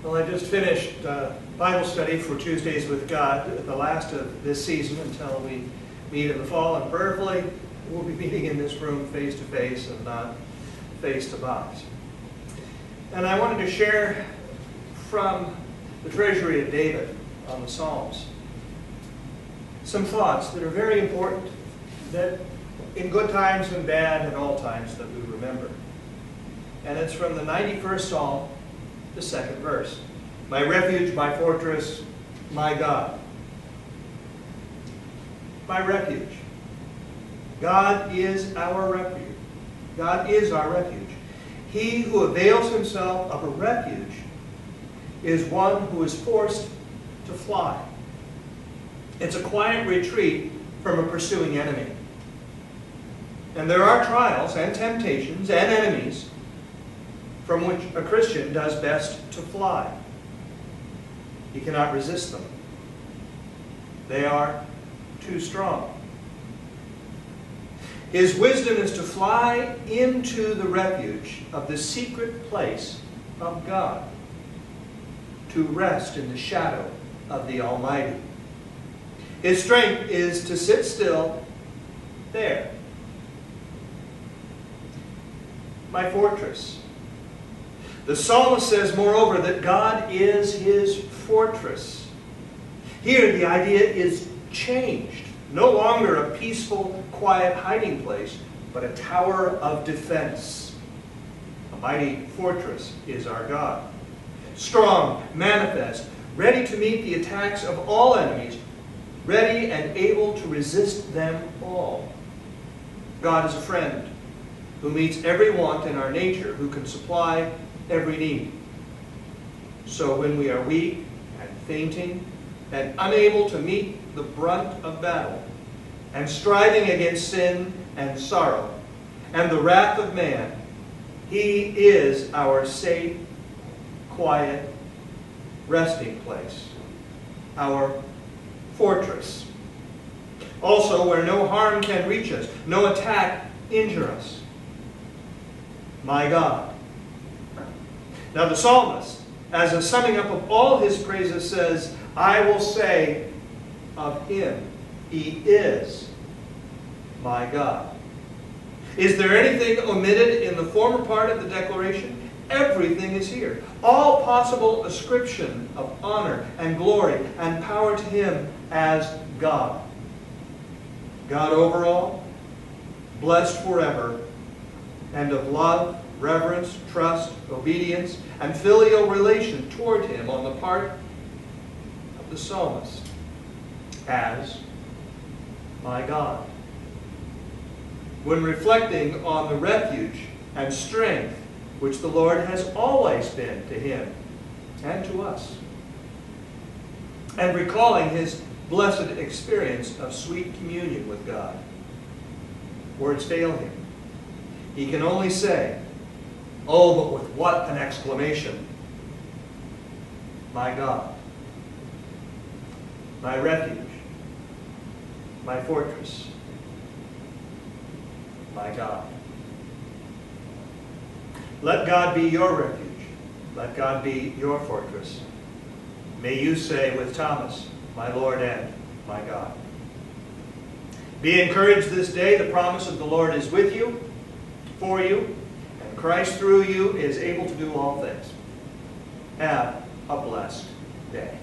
Well, I just finished Bible study for Tuesdays with God, the last of this season until we meet in the fall. And prayerfully, we'll be meeting in this room face to face and not face to box. And I wanted to share from the treasury of David on the Psalms some thoughts that are very important, that in good times and bad and all times that we remember. And it's from the 91st Psalm, the 2nd verse. My refuge, my fortress, my God. My refuge. God is our refuge. God is our refuge. He who avails himself of a refuge is one who is forced to fly. It's a quiet retreat from a pursuing enemy. And there are trials and temptations and enemies from which a Christian does best to fly. He cannot resist them. They are too strong. His wisdom is to fly into the refuge of the secret place of God, to rest in the shadow of the Almighty. His strength is to sit still there. My fortress. The psalmist says, moreover, that God is his fortress. Here the idea is changed. No longer a peaceful, quiet hiding place, but a tower of defense. A mighty fortress is our God. Strong, manifest, ready to meet the attacks of all enemies, ready and able to resist them all. God is a friend who meets every want in our nature, who can supply every need. So when we are weak and fainting and unable to meet the brunt of battle and striving against sin and sorrow and the wrath of man, He is our safe, quiet, resting place, our fortress. Also, where no harm can reach us, no attack injure us. My God. Now the psalmist, as a summing up of all his praises, says, I will say of him, he is my God. Is there anything omitted in the former part of the declaration? Everything is here. All possible ascription of honor and glory and power to him as God. God over all, blessed forever, and of love, reverence, trust, obedience, and filial relation toward him on the part of the psalmist as my God. When reflecting on the refuge and strength which the Lord has always been to him and to us, and recalling his blessed experience of sweet communion with God, words fail him. He can only say, oh, but with what an exclamation, my God, my refuge, my fortress, my God. Let God be your refuge. Let God be your fortress. May you say with Thomas, my Lord and my God. Be encouraged this day. The promise of the Lord is with you, for you, and Christ through you is able to do all things. Have a blessed day.